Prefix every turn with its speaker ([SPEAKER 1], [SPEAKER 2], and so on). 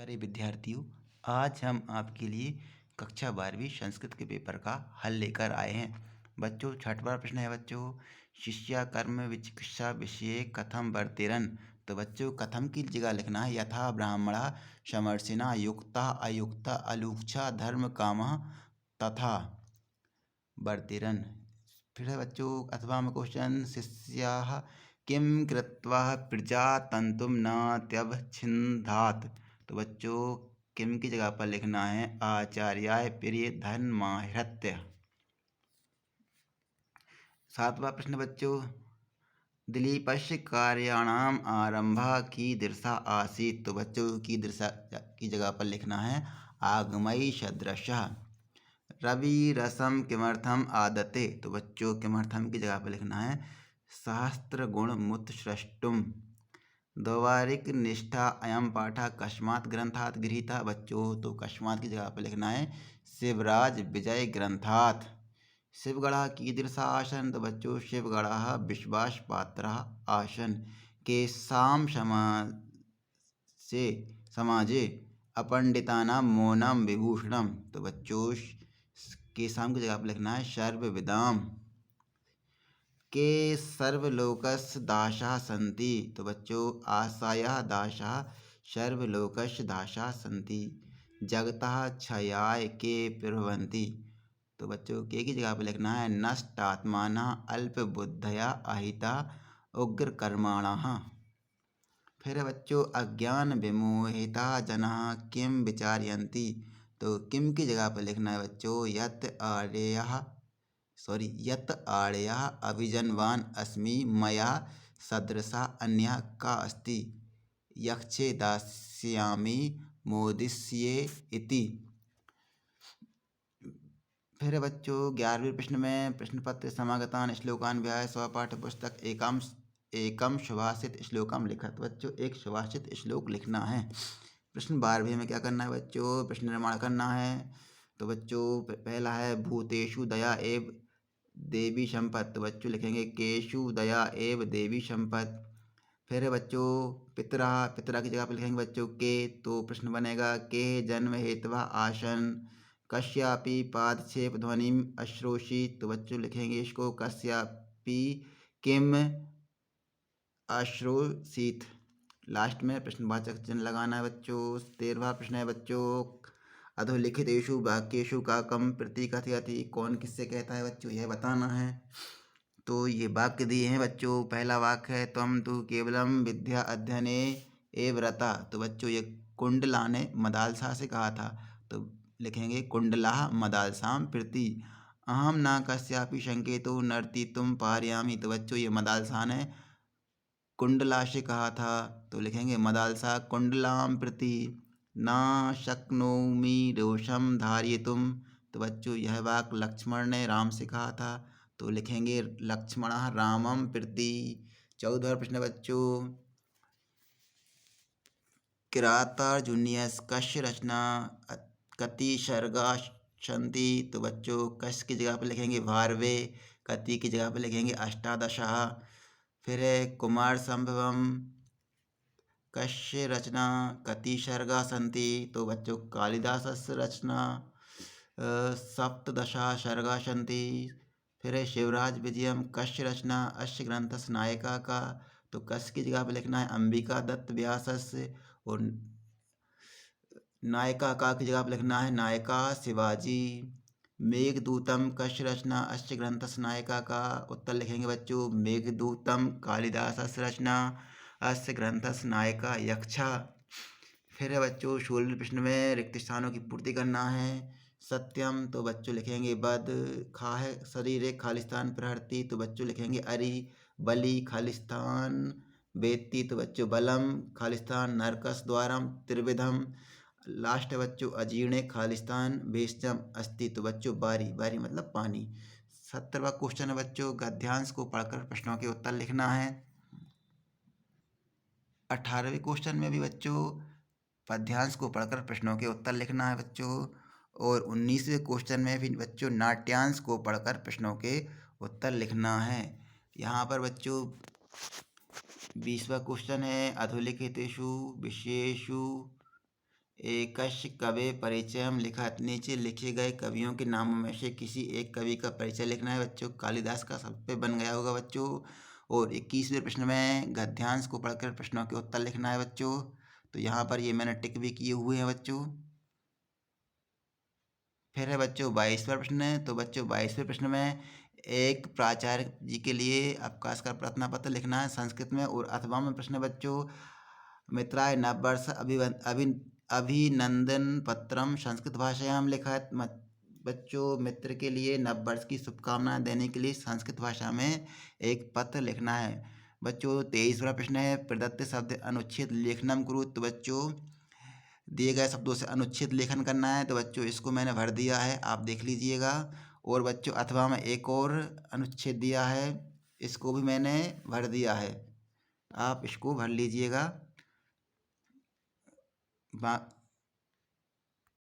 [SPEAKER 1] प्यारे विद्यार्थियों, आज हम आपके लिए कक्षा 12वीं संस्कृत के पेपर का हल लेकर आए हैं। बच्चों, छठवां प्रश्न है बच्चों, शिष्या कर्म विचिकित्सा विषये कथम वर्तेरन। तो बच्चों, कथम की जगह लिखना है यथा ब्राह्मणा समर्षिणा युक्ता अयुक्ता अलुक्षा धर्म कामः तथा वर्तेरन। फिर है बच्चों अथवा में क्वेश्चन, शिष्याः किम कृत्वा प्रजातंतुम न त्यवच्छिन्धात्। तो बच्चों, किम की जगह पर लिखना है आचार्याय प्रिय धर्माहृत्य। सातवां प्रश्न बच्चों, दिलीपस्य कार्याणाम आरंभः कीदृशः आसीत्। तो बच्चों, कीदृशः की जगह पर लिखना है आगमयी सदृशः। रवि रसम किमर्थम आदते। तो बच्चों, किमर्थम की जगह पर लिखना है सहस्त्र गुण मुत सृष्टुम। द्वारिक निष्ठा अयम पाठा कस्मात् ग्रंथात् गृहीतः। बच्चों, तो कस्मात् की जगह पर लिखना है शिवराज विजय ग्रंथात्। शिवगढ़ कीदृशः आसन। तो बच्चों, शिवगढ़ विश्वास पात्र आसन। केषां समाजे अपंडितानां मौनम विभूषणम। तो बच्चों, केषां की जगह पर लिखना है सर्वविदाम। के सर्वलोकस्य दासाः सन्ति। तो बच्चों, आशायाः दासाः सर्वलोकस्य दासाः सन्ति। जगतः क्षयाय के प्रभवन्ति। तो बच्चों, के की जगह पर लिखना है नष्टात्मानः अल्पबुद्धया अहिता उग्रकर्माणः। फिर बच्चों, अज्ञान विमोहिता जनाः किम विचारयन्ति। तो किम की जगह पर लिखना है बच्चों यत आर्यः अभिजनवान अस्मि मया सदृशा अन्यः का अस्ति यक्षे दास्यामि मोदिष्ये इति। फिर बच्चों, 11वें प्रश्न में प्रश्न पत्र समागतान श्लोकान विहाय स्वपाठ्य पुस्तक एकम सुभाषित श्लोकम लिखत। बच्चों, एक सुभाषित श्लोक लिखना है। प्रश्न 12वें में क्या करना है बच्चों, प्रश्न निर्माण करना है। तो बच्चों, पहला है भूतेषु दया एव देवी संपत्। तो बच्चों लिखेंगे केशु दया एव देवी संपत्। फिर है बच्चों पितरा की जगह पर लिखेंगे बच्चों के। तो प्रश्न बनेगा के जन्म हेतवा आसन कश्यापि पादक्षेप ध्वनिम अश्रोषि। तो बच्चों लिखेंगे इसको कश्यापि किम अश्रोषित। लास्ट में प्रश्नवाचक चिन्ह लगाना है बच्चों। 13वां प्रश्न है बच्चों, अधोलिखितेषु वाक्येषु काकम प्रतिकथयति। कौन किससे कहता है बच्चों, यह बताना है। तो ये वाक्य दिए हैं बच्चों। पहला वाक्य है त्वं तु केवलम विद्या अध्ययने एव रता। तो बच्चों, ये कुंडला ने मदालसा से कहा था। तो लिखेंगे कुंडला मदालसां प्रति अहम न कस्यापि संकेतो नर्तितुम पारयामि। तो बच्चों, ये मदालसा ने कुंडला से कहा था। तो लिखेंगे मदालसा कुंडलां प्रति ना शक्नोमि रोषम धारयितुम। तो बच्चों, यह वाक्य लक्ष्मण ने राम से कहा था। तो लिखेंगे लक्ष्मण रामम प्रति। 14वां प्रश्न बच्चों, किरातार्जुनीयस्य कस्य रचना कति सर्गा सन्ति। तो बच्चों, कस की जगह पर लिखेंगे भारवे, कति की जगह पर लिखेंगे अष्टादशः। फिर है कुमार संभवम कस्य रचना कति सर्गा सन्ति। तो बच्चों, कालिदासस्य रचना सप्तदशः सर्गा सन्ति। फिर है शिवराज विजयम कस्य रचना अस्य ग्रंथस्य नायिका का। तो कस की जगह पर लिखना है अंबिका दत्त व्यासस्य। और नायिका का की जगह पर लिखना है नायिका शिवाजी। मेघदूतम कस्य रचना अस्य ग्रंथस्य नायिका का। उत्तर लिखेंगे बच्चों मेघदूतम कालिदासस्य रचना अस्य ग्रंथस्य नायिका यक्षा। फिर है बच्चों 16वें प्रश्न में रिक्त स्थानों की पूर्ति करना है। सत्यम। तो बच्चों लिखेंगे बद। खा है शरीर खालिस्तान प्रहरती। तो बच्चों लिखेंगे अरि। बलि खालिस्तान वेत्ती। तो बच्चों बलम खालिस्तान नरकस द्वारम त्रिविधम। लास्ट है बच्चों अजीर्णे खालिस्तान भेषजम अस्ति। तो बच्चों बारी मतलब पानी। 17वां क्वेश्चन है बच्चों, गद्यांश को पढ़कर प्रश्नों के उत्तर लिखना है। 18वें क्वेश्चन में भी बच्चों पद्यांश को पढ़कर प्रश्नों के उत्तर लिखना है बच्चों। और 19वें क्वेश्चन में भी बच्चों नाट्यांश को पढ़कर प्रश्नों के उत्तर लिखना है। यहाँ पर बच्चों 20वां क्वेश्चन है अधोलिखितेषु विषयेषु एकश कवि परिचयम लिखा। नीचे लिखे गए कवियों के नामों में से किसी एक कवि का परिचय लिखना है बच्चों। कालिदास का सब पे बन गया होगा बच्चों। और 21वें प्रश्न में गद्यांश को पढ़कर प्रश्नों के उत्तर लिखना है बच्चों। तो यहाँ पर ये मैंने टिक भी किए हुए हैं बच्चों। फिर है बच्चों 22वां प्रश्न। तो बच्चों 22वें प्रश्न में एक प्राचार्य जी के लिए अवकाश का प्रार्थना पत्र लिखना है संस्कृत में। और अथवा में प्रश्न है बच्चों, मित्राय नववर्ष अभिनंदन पत्रम संस्कृत भाषायां लिखा है। बच्चों मित्र के लिए नववर्ष की शुभकामनाएं देने के लिए संस्कृत भाषा में एक पत्र लिखना है बच्चों। 23वां प्रश्न है प्रदत्त शब्द अनुच्छेद लेखनम कुरु। तो बच्चों दिए गए शब्दों से अनुच्छेद लेखन करना है। तो बच्चों इसको मैंने भर दिया है, आप देख लीजिएगा। और बच्चों अथवा में एक और अनुच्छेद दिया है, इसको भी मैंने भर दिया है, आप इसको भर लीजिएगा।